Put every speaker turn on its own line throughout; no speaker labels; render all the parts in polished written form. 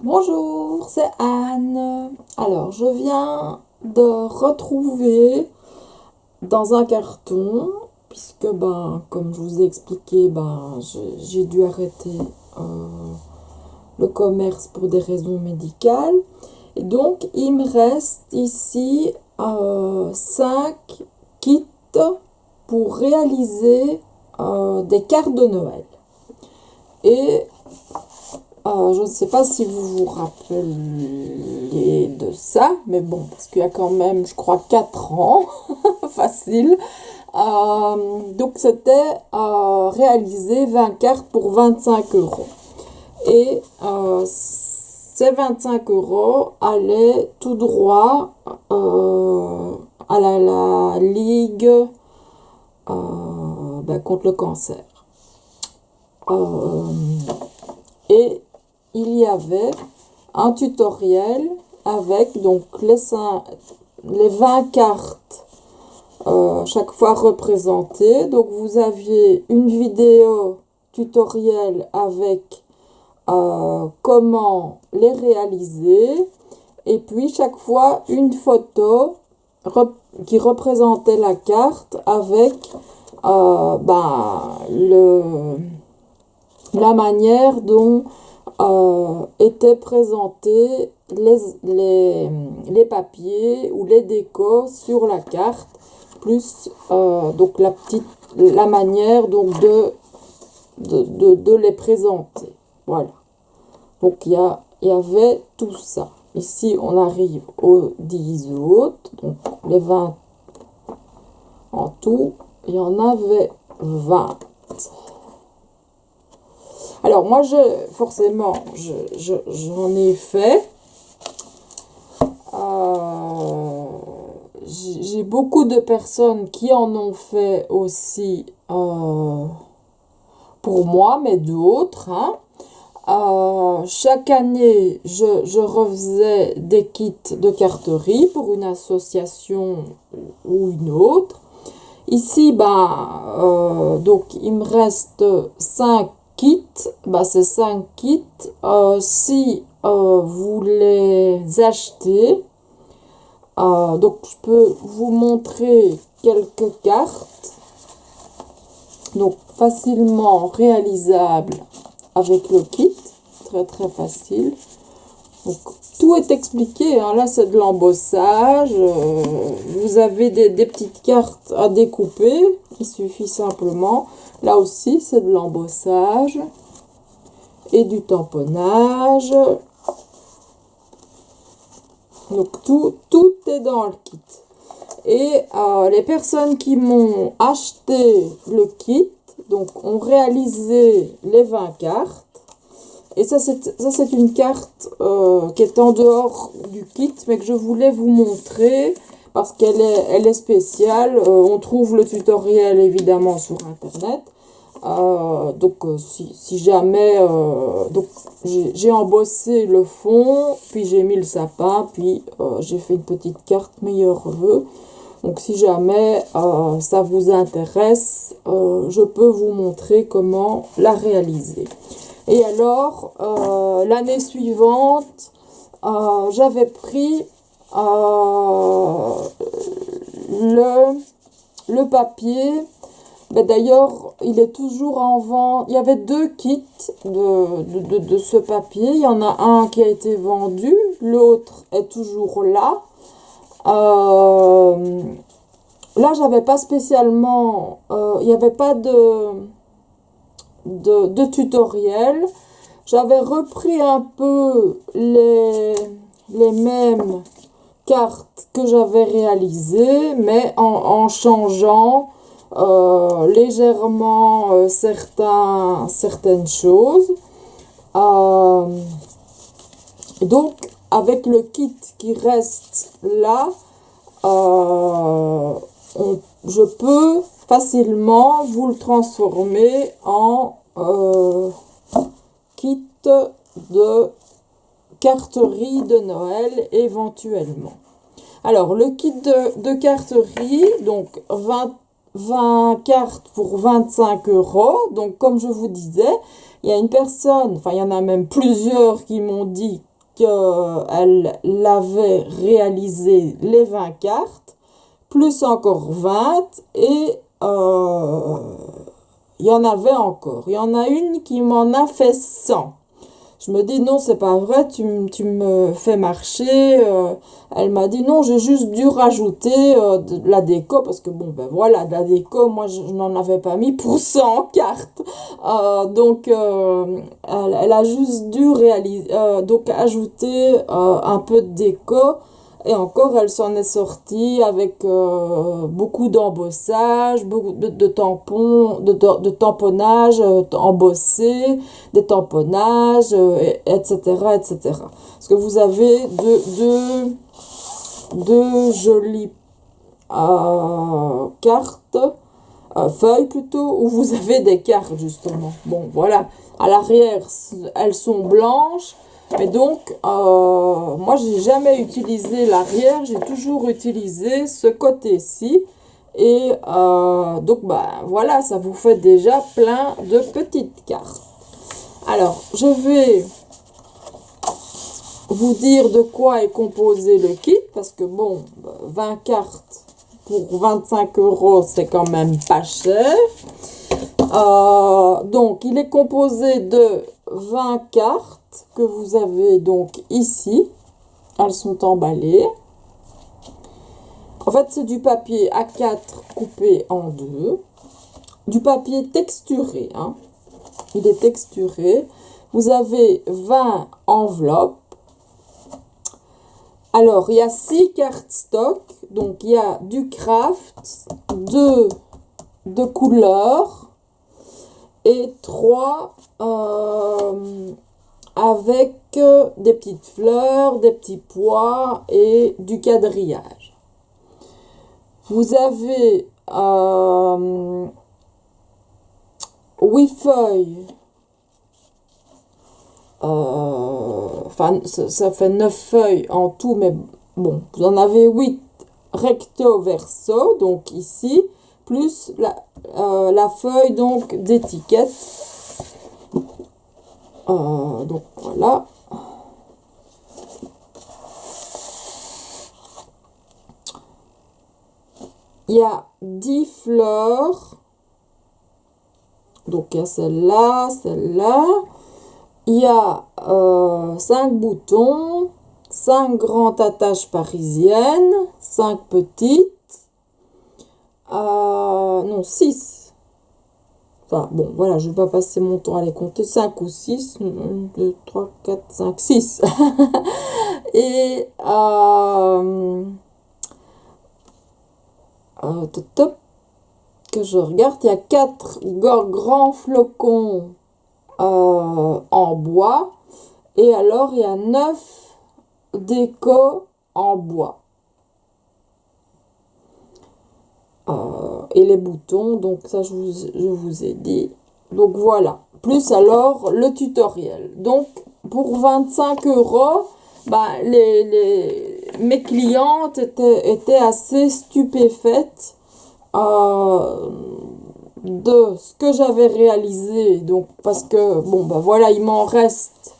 Bonjour, c'est Anne. Alors, je viens de retrouver dans un carton, puisque comme je vous ai expliqué, j'ai dû arrêter le commerce pour des raisons médicales. Et donc, il me reste ici 5 kits pour réaliser des cartes de Noël. Et je ne sais pas si vous vous rappelez de ça, mais bon, parce qu'il y a quand même, je crois, 4 ans, facile. Donc, c'était réaliser 20 cartes pour 25 euros. Et ces 25 euros allaient tout droit à la Ligue contre le cancer. Et il y avait un tutoriel avec donc les 20 cartes chaque fois représentées. Donc vous aviez une vidéo tutoriel avec comment les réaliser, et puis chaque fois une photo qui représentait la carte avec la manière dont étaient présentés les papiers ou les décos sur la carte, plus donc la manière donc de les présenter. Voilà. Donc il y avait tout ça. Ici on arrive aux 10 autres, donc les 20 en tout, il y en avait 20. Alors moi forcément j'en ai fait. J'ai beaucoup de personnes qui en ont fait aussi pour moi, mais d'autres. Chaque année, je refaisais des kits de carterie pour une association ou une autre. Ici, donc il me reste 5 kits. Ces 5 kits, si vous les achetez, donc je peux vous montrer quelques cartes. Donc facilement réalisables avec le kit, très très facile. Donc tout est expliqué, hein. Là c'est de l'embossage, vous avez des petites cartes à découper, il suffit simplement. Là aussi c'est de l'embossage et du tamponnage. Donc tout est dans le kit. Et les personnes qui m'ont acheté le kit, donc ont réalisé les 20 cartes. Et ça c'est une carte qui est en dehors du kit, mais que je voulais vous montrer parce qu'elle est spéciale. On trouve le tutoriel évidemment sur internet. Si jamais donc j'ai embossé le fond, puis j'ai mis le sapin, puis j'ai fait une petite carte meilleurs vœux. Donc si jamais ça vous intéresse, je peux vous montrer comment la réaliser. Et alors, l'année suivante, j'avais pris le papier. D'ailleurs, il est toujours en vente. Il y avait 2 kits de ce papier. Il y en a un qui a été vendu, l'autre est toujours là. Là, j'avais pas spécialement, il n'y avait pas de tutoriel. J'avais repris un peu les mêmes cartes que j'avais réalisées, mais en changeant légèrement certaines choses. Donc, avec le kit qui reste là, je peux facilement vous le transformer en kit de carterie de Noël éventuellement. Alors le kit de carterie, donc 20 cartes pour 25 euros. Donc comme je vous disais, il y a une personne, enfin il y en a même plusieurs qui m'ont dit qu'elle avait réalisé les 20 cartes, plus encore 20, et il y en avait encore. Il y en a une qui m'en a fait 100. Je me dis, non, c'est pas vrai, tu me fais marcher. Elle m'a dit, non, j'ai juste dû rajouter de la déco, parce que bon, ben voilà, de la déco, moi, je n'en avais pas mis pour 100 cartes. Donc, elle a juste dû réaliser, donc ajouter un peu de déco. Et encore, elle s'en est sortie avec beaucoup d'embossage, beaucoup de tampons, de tamponnage embossé, des tamponnages, etc., etc. Parce que vous avez deux jolies cartes, feuilles plutôt, où vous avez des cartes justement. Bon, voilà. À l'arrière, elles sont blanches. Mais donc, moi, j'ai jamais utilisé l'arrière, j'ai toujours utilisé ce côté-ci. Et donc, bah, voilà, ça vous fait déjà plein de petites cartes. Alors, je vais vous dire de quoi est composé le kit, parce que bon, 20 cartes pour 25 €, c'est quand même pas cher. Donc, il est composé de 20 cartes que vous avez donc ici. Elles sont emballées. En fait, c'est du papier A4 coupé en deux. Du papier texturé, hein. Il est texturé. Vous avez 20 enveloppes. Alors, il y a 6 cartes stock. Donc, il y a du craft, 2 de couleur et 3 avec des petites fleurs, des petits pois et du quadrillage. Vous avez 8 feuilles. Enfin, ça fait 9 feuilles en tout, mais bon, vous en avez 8 recto verso, donc ici, plus la feuille donc d'étiquette. Donc voilà. Il y a 10 fleurs. Donc il y a celle-là, celle-là. Il y a 5 boutons, 5 grandes attaches parisiennes, 5 petites. Non, 6. Enfin, bon, voilà, je ne vais pas passer mon temps à les compter. 5 ou 6. 1, 2, 3, 4, 5, 6. Et top, que je regarde, il y a 4 grands flocons en bois. Et alors, il y a 9 décos en bois. Et les boutons, donc ça je vous ai dit. Donc voilà, plus alors le tutoriel. Donc pour 25 €, bah, mes clientes étaient assez stupéfaites de ce que j'avais réalisé. Donc parce que bon bah voilà, il m'en reste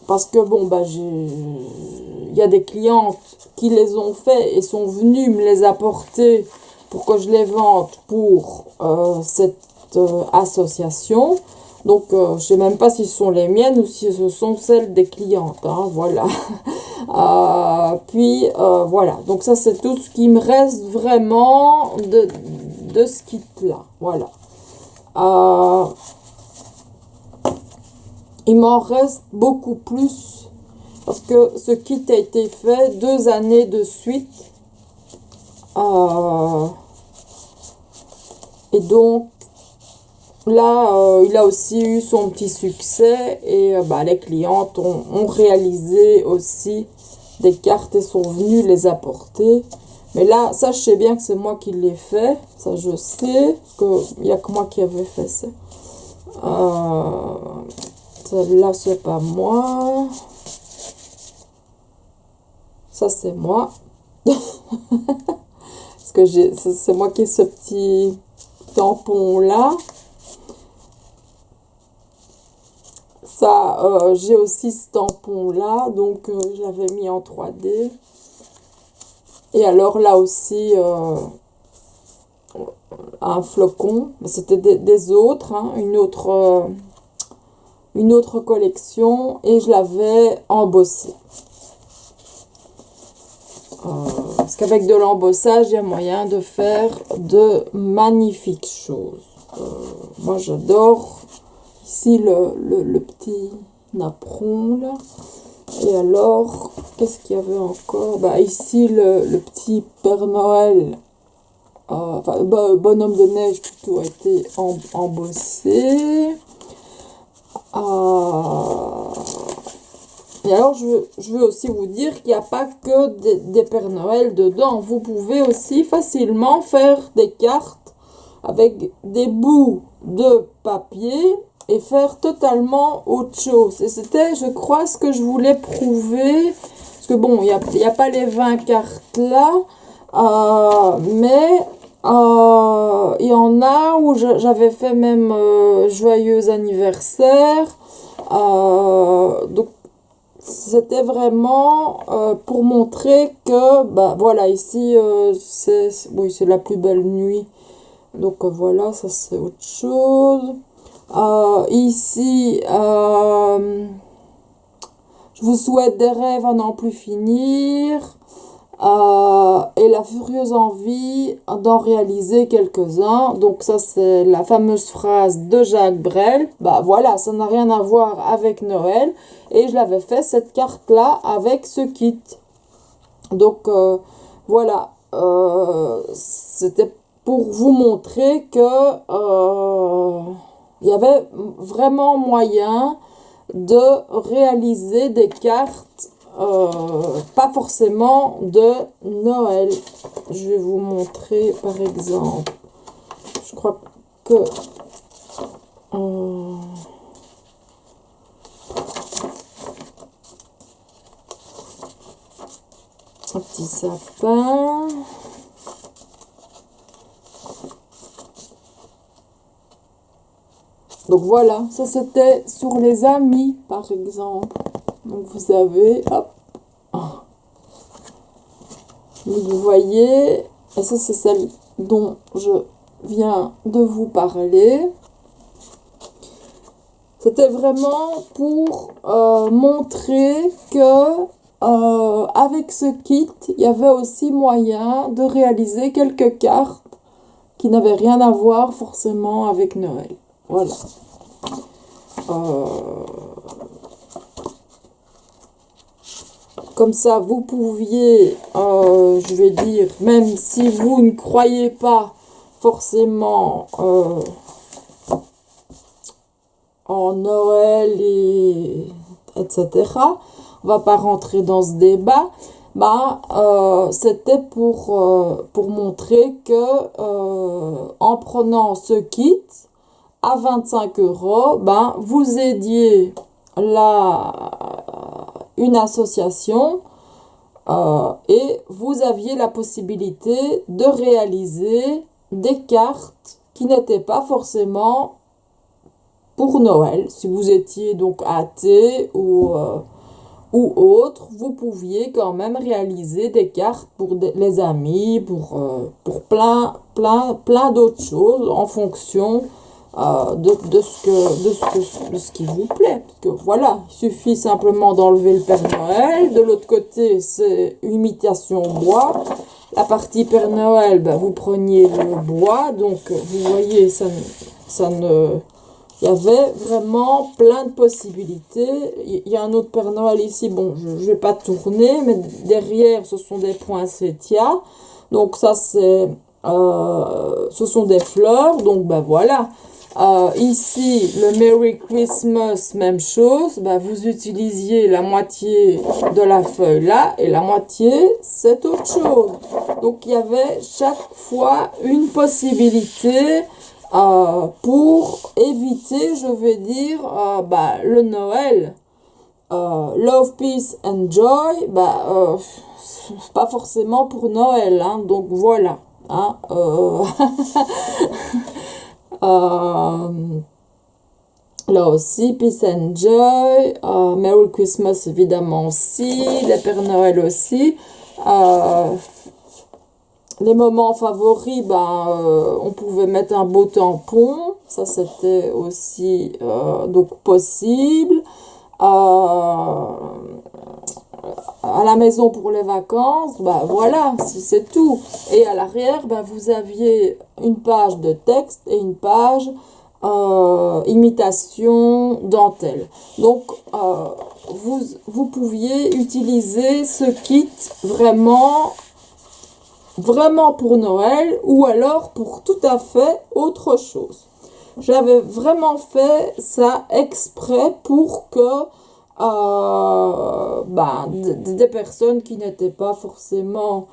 parce que bon bah il y a des clientes qui les ont fait et sont venus me les apporter pour que je les vende pour cette association. Donc, je sais même pas si ce sont les miennes ou si ce sont celles des clientes. Hein, voilà. Puis, voilà. Donc, ça, c'est tout ce qui me reste vraiment de ce kit-là. Voilà. Il m'en reste beaucoup plus parce que ce kit a été fait 2 années de suite. Et donc, là, il a aussi eu son petit succès et bah, les clientes ont réalisé aussi des cartes et sont venues les apporter. Mais là, ça, je sais bien que c'est moi qui l'ai fait. Ça, je sais, parce qu'il n'y a que moi qui avais fait ça. Celle-là, c'est pas moi. Ça, c'est moi. Parce que c'est moi qui ai ce petit tampon-là. ça, j'ai aussi ce tampon-là, donc je l'avais mis en 3D. Et alors là aussi, un flocon, c'était des autres, hein, une autre collection, et je l'avais embossé. Parce qu'avec de l'embossage, il y a moyen de faire de magnifiques choses. Moi, j'adore ici le petit napperon, là. Et alors, qu'est-ce qu'il y avait encore? Bah, ici, le petit Père Noël, enfin, bonhomme de neige plutôt, a été embossé. Et alors, je veux aussi vous dire qu'il n'y a pas que des Pères Noël dedans. Vous pouvez aussi facilement faire des cartes avec des bouts de papier et faire totalement autre chose. Et c'était, je crois, ce que je voulais prouver. Parce que bon, il n'y a pas les 20 cartes là, mais il y en a où j'avais fait même joyeux anniversaire. Donc, c'était vraiment pour montrer que, bah voilà, ici, oui, c'est la plus belle nuit. Donc voilà, ça c'est autre chose. Ici, je vous souhaite des rêves à n'en plus finir. Et la furieuse envie d'en réaliser quelques-uns. Donc ça c'est la fameuse phrase de Jacques Brel. Bah voilà, ça n'a rien à voir avec Noël. Et je l'avais fait cette carte-là avec ce kit. Donc voilà, c'était pour vous montrer que il y avait vraiment moyen de réaliser des cartes pas forcément de Noël. Je vais vous montrer par exemple. Je crois que un petit sapin. Donc voilà, ça c'était sur les amis par exemple. Donc vous avez, hop, vous voyez, et ça c'est celle dont je viens de vous parler. C'était vraiment pour montrer que avec ce kit, il y avait aussi moyen de réaliser quelques cartes qui n'avaient rien à voir forcément avec Noël. Voilà. Comme ça, vous pouviez, je vais dire, même si vous ne croyez pas forcément en Noël et etc. On va pas rentrer dans ce débat. C'était pour montrer que en prenant ce kit à 25 €, vous aidiez une association et vous aviez la possibilité de réaliser des cartes qui n'étaient pas forcément pour Noël. Si vous étiez donc athée ou autre, vous pouviez quand même réaliser des cartes pour les amis, pour plein d'autres choses en fonction de ce qui vous plaît. Parce que voilà, il suffit simplement d'enlever le Père Noël. De l'autre côté, c'est imitation bois. La partie Père Noël, vous preniez le bois. Donc, vous voyez, il y avait vraiment plein de possibilités. Il y a un autre Père Noël ici. Bon, je ne vais pas tourner, mais derrière, ce sont des poinsettias. Donc, ça, ce sont des fleurs. Donc, voilà. Ici, le Merry Christmas, même chose. Vous utilisiez la moitié de la feuille là et la moitié, c'est autre chose. Donc, il y avait chaque fois une possibilité pour éviter, je vais dire, le Noël. Love, Peace and Joy, pas forcément pour Noël. Hein, donc, voilà. Hein, Là aussi, Peace and Joy, Merry Christmas évidemment aussi, les Pères Noël aussi. Euh, les moments favoris, on pouvait mettre un beau tampon, ça c'était aussi donc possible. À la maison pour les vacances, voilà, c'est tout. Et à l'arrière, vous aviez une page de texte et une page imitation dentelle. Donc, vous pouviez utiliser ce kit vraiment, vraiment pour Noël ou alors pour tout à fait autre chose. J'avais vraiment fait ça exprès pour que des personnes qui n'étaient pas forcément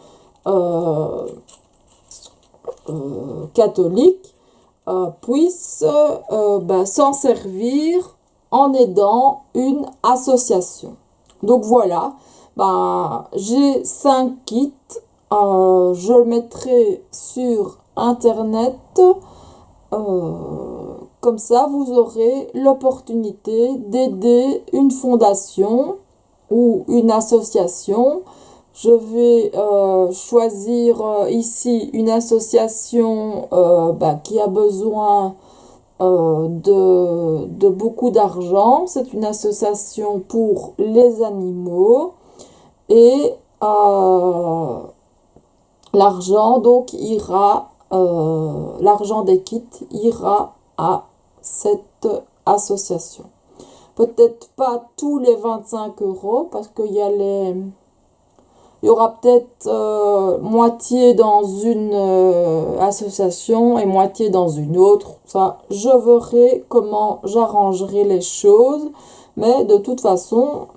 catholiques puissent s'en servir en aidant une association. Donc voilà, j'ai 5 kits, je le mettrai sur internet. Comme ça, vous aurez l'opportunité d'aider une fondation ou une association. Je vais choisir ici une association qui a besoin de beaucoup d'argent. C'est une association pour les animaux et l'argent donc ira, l'argent des kits ira à cette association. Peut-être pas tous les 25 € parce qu'il y a il y aura peut-être moitié dans une association et moitié dans une autre. Ça, je verrai comment j'arrangerai les choses. Mais de toute façon,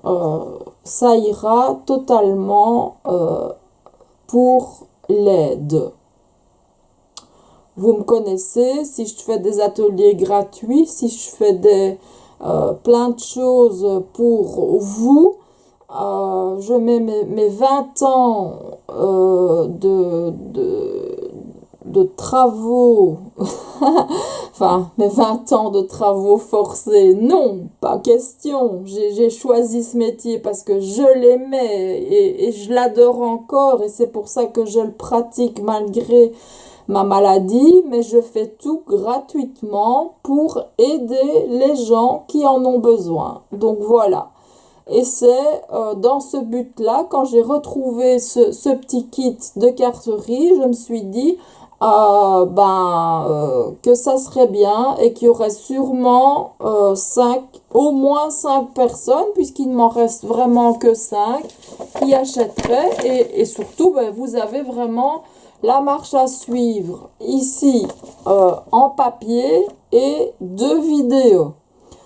ça ira totalement pour l'aide. Vous me connaissez, si je fais des ateliers gratuits, si je fais plein de choses pour vous, je mets mes 20 ans de travaux, enfin mes 20 ans de travaux forcés, non, pas question. J'ai choisi ce métier parce que je l'aimais et je l'adore encore et c'est pour ça que je le pratique malgré ma maladie, mais je fais tout gratuitement pour aider les gens qui en ont besoin. Donc voilà. Et c'est dans ce but-là, quand j'ai retrouvé ce petit kit de carterie, je me suis dit que ça serait bien et qu'il y aurait sûrement au moins 5 personnes, puisqu'il ne m'en reste vraiment que 5, qui achèteraient. Et surtout, vous avez vraiment la marche à suivre ici en papier et 2 vidéos.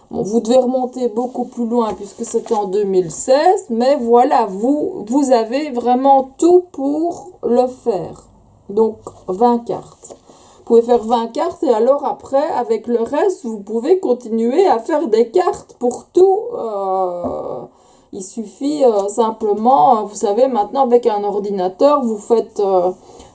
Bon, vous devez remonter beaucoup plus loin puisque c'était en 2016, mais voilà, vous avez vraiment tout pour le faire. Donc 20 cartes. Vous pouvez faire 20 cartes et alors après, avec le reste, vous pouvez continuer à faire des cartes pour tout. Il suffit simplement, vous savez, maintenant avec un ordinateur, vous faites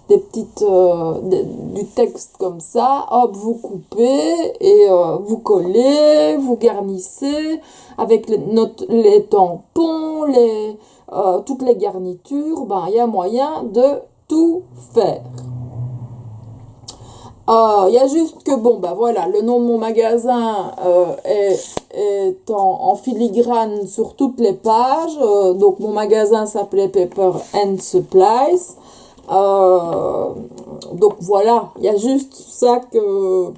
du texte comme ça, hop, vous coupez et vous collez, vous garnissez avec les tampons, toutes les garnitures, il y a moyen de tout faire. Il y a juste que, voilà, le nom de mon magasin est en filigrane sur toutes les pages. Donc, mon magasin s'appelait Paper and Supplies. Donc, voilà, il y a juste ça que,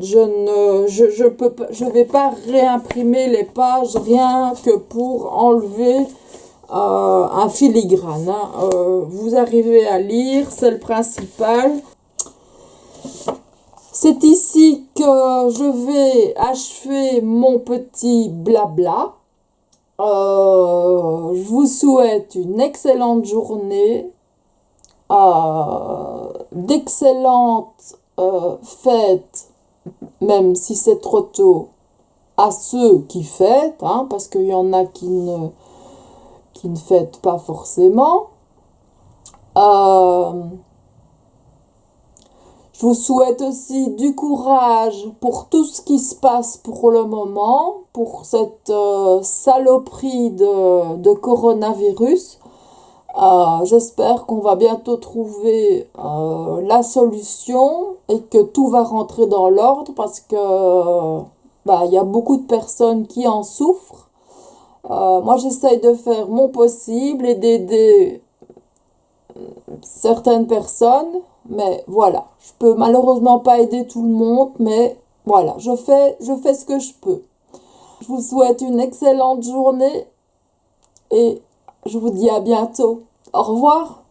je vais pas réimprimer les pages rien que pour enlever un filigrane. Vous arrivez à lire, c'est le principal. C'est ici que je vais achever mon petit blabla. Je vous souhaite une excellente journée, d'excellentes fêtes, même si c'est trop tôt, à ceux qui fêtent, parce qu'il y en a qui ne fêtent pas forcément. Je vous souhaite aussi du courage pour tout ce qui se passe pour le moment, pour cette saloperie de coronavirus. J'espère qu'on va bientôt trouver la solution et que tout va rentrer dans l'ordre parce que bah, il y a beaucoup de personnes qui en souffrent. Moi, j'essaye de faire mon possible et d'aider certaines personnes, mais voilà, je peux malheureusement pas aider tout le monde, mais voilà, je fais ce que je peux. Je vous souhaite une excellente journée et je vous dis à bientôt. Au revoir.